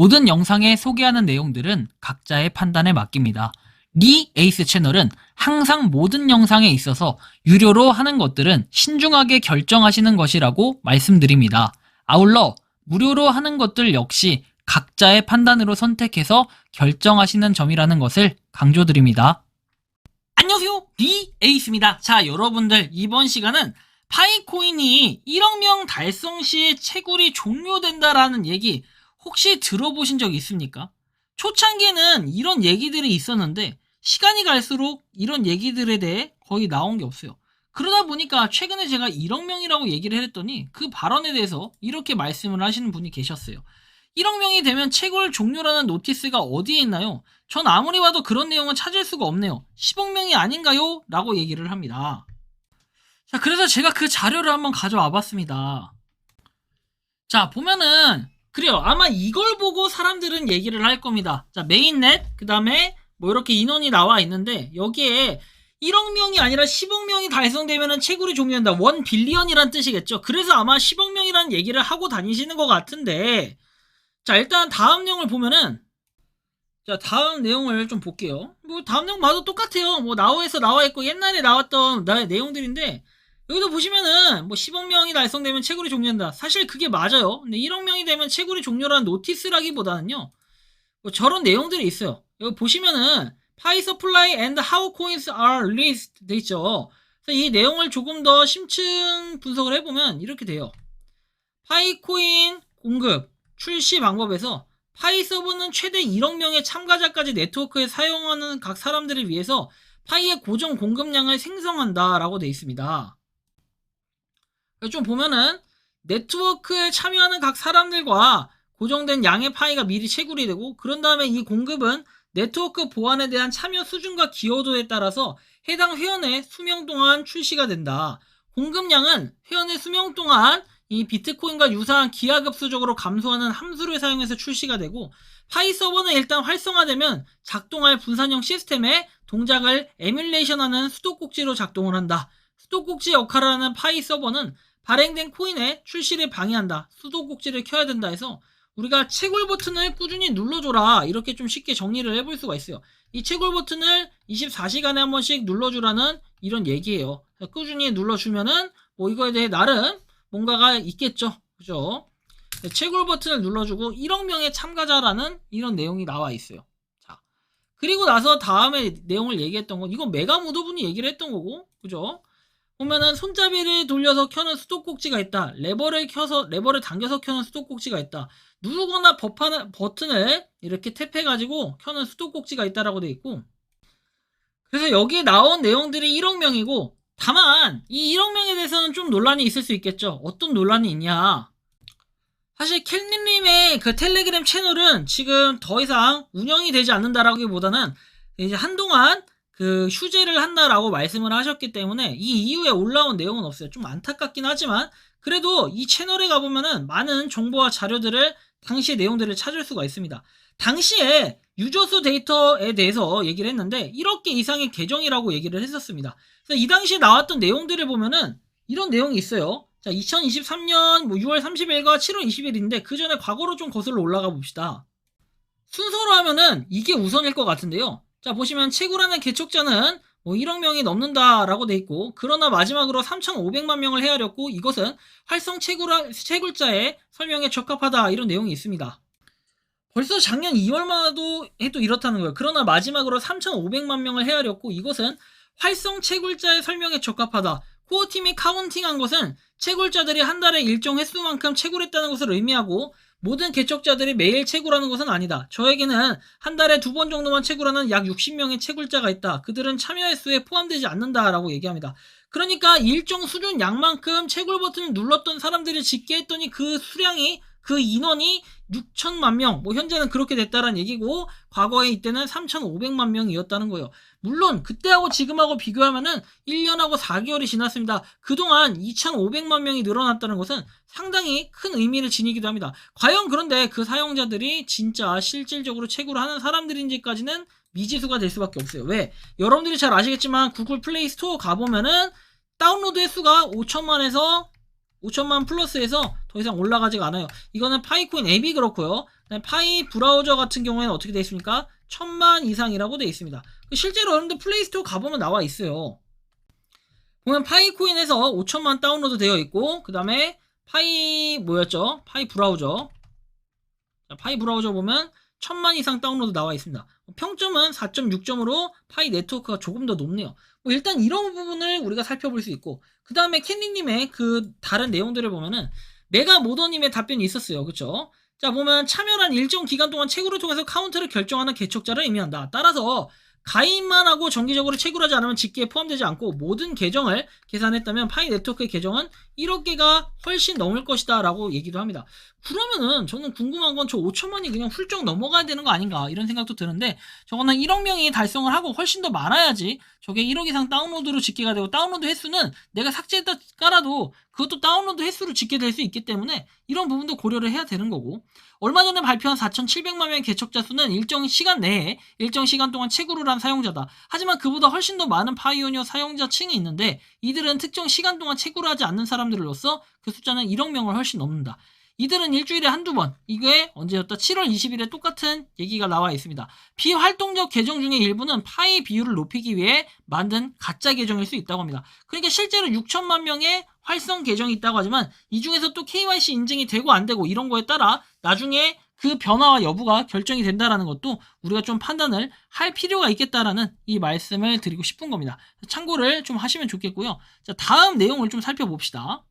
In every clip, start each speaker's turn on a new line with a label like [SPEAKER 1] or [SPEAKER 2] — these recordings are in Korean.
[SPEAKER 1] 모든 영상에 소개하는 내용들은 각자의 판단에 맡깁니다. 리 에이스 채널은 항상 모든 영상에 있어서 유료로 하는 것들은 신중하게 결정하시는 것이라고 말씀드립니다. 아울러 무료로 하는 것들 역시 각자의 판단으로 선택해서 결정하시는 점이라는 것을 강조드립니다. 안녕하세요, 리 에이스입니다. 자, 여러분들, 이번 시간은 파이코인이 1억 명 달성 시에 채굴이 종료된다라는 얘기 혹시 들어보신 적 있습니까? 초창기에는 이런 얘기들이 있었는데 시간이 갈수록 이런 얘기들에 대해 거의 나온 게 없어요. 그러다 보니까 최근에 제가 1억 명이라고 얘기를 했더니 그 발언에 대해서 이렇게 말씀을 하시는 분이 계셨어요. 1억 명이 되면 채굴 종료라는 노티스가 어디에 있나요? 전 아무리 봐도 그런 내용은 찾을 수가 없네요. 10억 명이 아닌가요? 라고 얘기를 합니다. 자, 그래서 제가 그 자료를 한번 가져와 봤습니다. 자, 보면은 그래요. 아마 이걸 보고 사람들은 얘기를 할 겁니다. 자, 메인넷, 그 다음에 뭐 이렇게 인원이 나와 있는데 여기에 1억 명이 아니라 10억 명이 달성되면은 채굴이 종료한다. 1 빌리언이란 뜻이겠죠. 그래서 아마 10억 명이라는 얘기를 하고 다니시는 것 같은데, 자, 일단 다음 내용을 보면은, 자, 다음 내용을 좀 볼게요. 뭐 다음 내용 봐도 똑같아요. 뭐 나우에서 나와 있고 옛날에 나왔던 나의 내용들인데, 여기도 보시면은 뭐 10억 명이 달성되면 채굴이 종료한다. 사실 그게 맞아요. 근데 1억 명이 되면 채굴이 종료라는 노티스라기보다는요, 뭐 저런 내용들이 있어요. 여기 보시면은 파이 서플라이 and how coins are released 돼 있죠. 그래서 이 내용을 조금 더 심층 분석을 해보면 이렇게 돼요. 파이 코인 공급 출시 방법에서 파이 서버는 최대 1억 명의 참가자까지 네트워크에 사용하는 각 사람들을 위해서 파이의 고정 공급량을 생성한다 라고 되어 있습니다. 좀 보면은 네트워크에 참여하는 각 사람들과 고정된 양의 파이가 미리 채굴이 되고, 그런 다음에 이 공급은 네트워크 보안에 대한 참여 수준과 기여도에 따라서 해당 회원의 수명 동안 출시가 된다. 공급량은 회원의 수명 동안 이 비트코인과 유사한 기하급수적으로 감소하는 함수를 사용해서 출시가 되고, 파이 서버는 일단 활성화되면 작동할 분산형 시스템의 동작을 에뮬레이션하는 수도꼭지로 작동을 한다. 수도꼭지 역할을 하는 파이 서버는 발행된 코인의 출시를 방해한다. 수도꼭지를 켜야 된다 해서 우리가 채굴 버튼을 꾸준히 눌러줘라, 이렇게 좀 쉽게 정리를 해볼 수가 있어요. 이 채굴 버튼을 24시간에 한 번씩 눌러주라는 이런 얘기예요. 꾸준히 눌러주면은 뭐 이거에 대해 나름 뭔가가 있겠죠. 그죠? 채굴 버튼을 눌러주고 1억 명의 참가자라는 이런 내용이 나와 있어요. 자, 그리고 나서 다음에 내용을 얘기했던 건 이건 메가무도분이 얘기를 했던 거고, 그죠? 보면은 손잡이를 돌려서 켜는 수도꼭지가 있다. 레버를 당겨서 켜는 수도꼭지가 있다. 누르거나 버튼을 이렇게 탭해가지고 켜는 수도꼭지가 있다라고 되어 있고, 그래서 여기에 나온 내용들이 1억 명이고, 다만 이 1억 명에 대해서는 좀 논란이 있을 수 있겠죠. 어떤 논란이 있냐? 사실 캣님의 그 텔레그램 채널은 지금 더 이상 운영이 되지 않는다라기보다는 이제 한동안 그 휴재를 한다라고 말씀을 하셨기 때문에 이 이후에 올라온 내용은 없어요. 좀 안타깝긴 하지만 그래도 이 채널에 가보면은 많은 정보와 자료들을, 당시의 내용들을 찾을 수가 있습니다. 당시에 유저수 데이터에 대해서 얘기를 했는데 1억 개 이상의 계정이라고 얘기를 했었습니다. 그래서 이 당시에 나왔던 내용들을 보면은 이런 내용이 있어요. 자, 2023년 뭐 6월 30일과 7월 20일인데 그 전에 과거로 좀 거슬러 올라가 봅시다. 순서로 하면은 이게 우선일 것 같은데요. 자, 보시면 채굴하는 개척자는 뭐 1억 명이 넘는다라고 돼 있고, 그러나 마지막으로 3,500만 명을 헤아렸고 이것은 활성 채굴자의 설명에 적합하다, 이런 내용이 있습니다. 벌써 작년 2월만 해도 이렇다는 거예요. 그러나 마지막으로 3,500만 명을 헤아렸고 이것은 활성 채굴자의 설명에 적합하다. 코어팀이 카운팅한 것은 채굴자들이 한 달에 일정 횟수만큼 채굴했다는 것을 의미하고 모든 개척자들이 매일 채굴하는 것은 아니다. 저에게는 한 달에 2번 정도만 채굴하는 약 60명의 채굴자가 있다. 그들은 참여 횟수에 포함되지 않는다라고 얘기합니다. 그러니까 일정 수준 양만큼 채굴 버튼을 눌렀던 사람들을 짓게 했더니 그 수량이, 그 인원이 6천만 명, 뭐 현재는 그렇게 됐다라는 얘기고, 과거에 이때는 3,500만 명이었다는 거예요. 물론 그때하고 지금하고 비교하면은 1년하고 4개월이 지났습니다. 그동안 2,500만 명이 늘어났다는 것은 상당히 큰 의미를 지니기도 합니다. 과연 그런데 그 사용자들이 진짜 실질적으로 채굴을 하는 사람들인지까지는 미지수가 될 수밖에 없어요. 왜? 여러분들이 잘 아시겠지만 구글 플레이 스토어 가보면은 다운로드 횟수가 5천만 플러스에서 더 이상 올라가지가 않아요. 이거는 파이코인 앱이 그렇고요. 파이 브라우저 같은 경우에는 어떻게 되어 있습니까? 1000만 이상이라고 되어 있습니다. 실제로 여러분들 플레이스토어 가보면 나와 있어요. 보면 파이코인에서 5천만 다운로드 되어 있고, 그 다음에 파이 뭐였죠? 파이 브라우저. 자, 파이 브라우저 보면 1000만 이상 다운로드 나와 있습니다. 평점은 4.6점으로 파이 네트워크가 조금 더 높네요. 일단 이런 부분을 우리가 살펴볼 수 있고, 그 다음에 캔디님의 그 다른 내용들을 보면은 메가 모더님의 답변이 있었어요. 그쵸? 자, 보면 참여한 일정 기간 동안 채굴을 통해서 카운트를 결정하는 개척자를 의미한다. 따라서 가입만 하고 정기적으로 채굴하지 않으면 집계에 포함되지 않고 모든 계정을 계산했다면 파이 네트워크의 계정은 1억 개가 훨씬 넘을 것이다 라고 얘기도 합니다. 그러면은 저는 궁금한 건 저 5천만이 그냥 훌쩍 넘어가야 되는 거 아닌가 이런 생각도 드는데, 저거는 1억 명이 달성을 하고 훨씬 더 많아야지 저게 1억 이상 다운로드로 집계가 되고, 다운로드 횟수는 내가 삭제했다 깔아도 그것도 다운로드 횟수로 집계될 수 있기 때문에 이런 부분도 고려를 해야 되는 거고, 얼마 전에 발표한 4,700만 명의 개척자 수는 일정 시간 내에 일정 시간 동안 채굴을 한 사용자다. 하지만 그보다 훨씬 더 많은 파이오니어 사용자층이 있는데 이들은 특정 시간 동안 채굴을 하지 않는 사람들로서 그 숫자는 1억 명을 훨씬 넘는다. 이들은 일주일에 한두 번, 이게 언제였다? 7월 20일에 똑같은 얘기가 나와 있습니다. 비활동적 계정 중에 일부는 파이 비율을 높이기 위해 만든 가짜 계정일 수 있다고 합니다. 그러니까 실제로 6천만 명의 활성 계정이 있다고 하지만 이 중에서 또 KYC 인증이 되고 안 되고 이런 거에 따라 나중에 그 변화와 여부가 결정이 된다라는 것도 우리가 좀 판단을 할 필요가 있겠다라는 이 말씀을 드리고 싶은 겁니다. 참고를 좀 하시면 좋겠고요. 자, 다음 내용을 좀 살펴봅시다.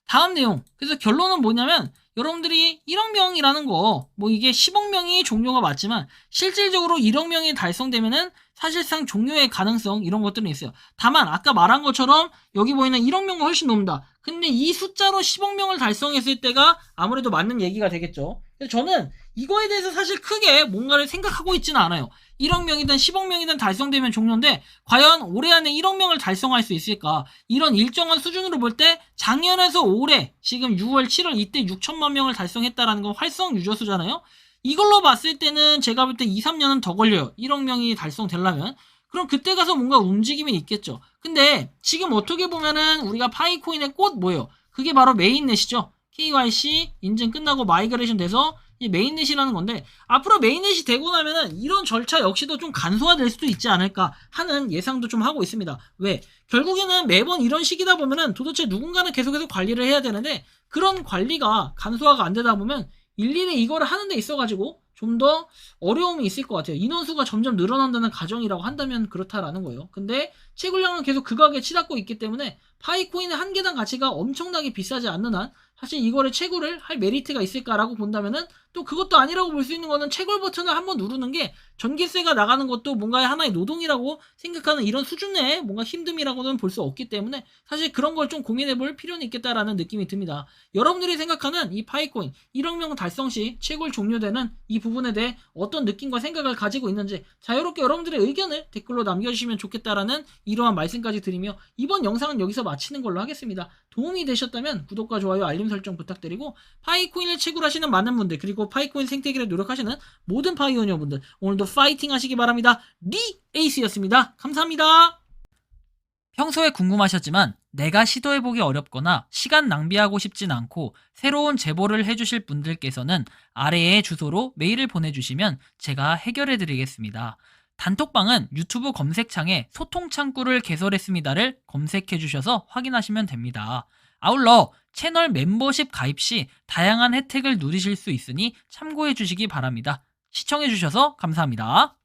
[SPEAKER 1] 다음 내용. 그래서 결론은 뭐냐면 여러분들이 1억 명이라는 거, 뭐 이게 10억 명이 종료가 맞지만 실질적으로 1억 명이 달성되면은 사실상 종료의 가능성 이런 것들은 있어요. 다만 아까 말한 것처럼 여기 보이는 1억 명은 훨씬 넘는다. 근데 이 숫자로 10억 명을 달성했을 때가 아무래도 맞는 얘기가 되겠죠. 그래서 저는 이거에 대해서 사실 크게 뭔가를 생각하고 있지는 않아요. 1억 명이든 10억 명이든 달성되면 종료인데 과연 올해 안에 1억 명을 달성할 수 있을까? 이런 일정한 수준으로 볼 때 작년에서 올해 지금 6월, 7월 이때 6천만 명을 달성했다라는 건 활성 유저 수잖아요. 이걸로 봤을 때는 제가 볼 때 2, 3년은 더 걸려요. 1억 명이 달성되려면. 그럼 그때 가서 뭔가 움직임이 있겠죠. 근데 지금 어떻게 보면은 우리가 파이코인의 꽃 뭐예요? 그게 바로 메인넷이죠. KYC 인증 끝나고 마이그레이션 돼서 이 메인넷이라는 건데, 앞으로 메인넷이 되고 나면은 이런 절차 역시도 좀 간소화될 수도 있지 않을까 하는 예상도 좀 하고 있습니다. 왜? 결국에는 매번 이런 식이다 보면은 도대체 누군가는 계속해서 관리를 해야 되는데 그런 관리가 간소화가 안 되다 보면 일일이 이거를 하는 데 있어가지고 좀 더 어려움이 있을 것 같아요. 인원수가 점점 늘어난다는 가정이라고 한다면 그렇다라는 거예요. 근데 채굴량은 계속 그 가격에 치닫고 있기 때문에 파이코인의 한 개당 가치가 엄청나게 비싸지 않는 한 사실 이거를 채굴을 할 메리트가 있을까라고 본다면은 또 그것도 아니라고 볼 수 있는 거는 채굴 버튼을 한번 누르는 게 전기세가 나가는 것도 뭔가의 하나의 노동이라고 생각하는 이런 수준의 뭔가 힘듦이라고는 볼 수 없기 때문에 사실 그런 걸 좀 고민해 볼 필요는 있겠다라는 느낌이 듭니다. 여러분들이 생각하는 이 파이코인 1억 명 달성 시 채굴 종료되는 이 부분에 대해 어떤 느낌과 생각을 가지고 있는지 자유롭게 여러분들의 의견을 댓글로 남겨주시면 좋겠다라는 이러한 말씀까지 드리며 이번 영상은 여기서 마치는 걸로 하겠습니다. 도움이 되셨다면 구독과 좋아요, 알림 설정 부탁드리고 파이코인을 채굴하시는 많은 분들 그리고 파이코인 생태계를 노력하시는 모든 파이오니어 분들 오늘도 파이팅 하시기 바랍니다. 리 에이스였습니다. 감사합니다. 평소에 궁금하셨지만 내가 시도해보기 어렵거나 시간 낭비하고 싶진 않고 새로운 제보를 해주실 분들께서는 아래의 주소로 메일을 보내주시면 제가 해결해드리겠습니다. 단톡방은 유튜브 검색창에 소통창구를 개설했습니다를 검색해주셔서 확인하시면 됩니다. 아울러 채널 멤버십 가입 시 다양한 혜택을 누리실 수 있으니 참고해주시기 바랍니다. 시청해주셔서 감사합니다.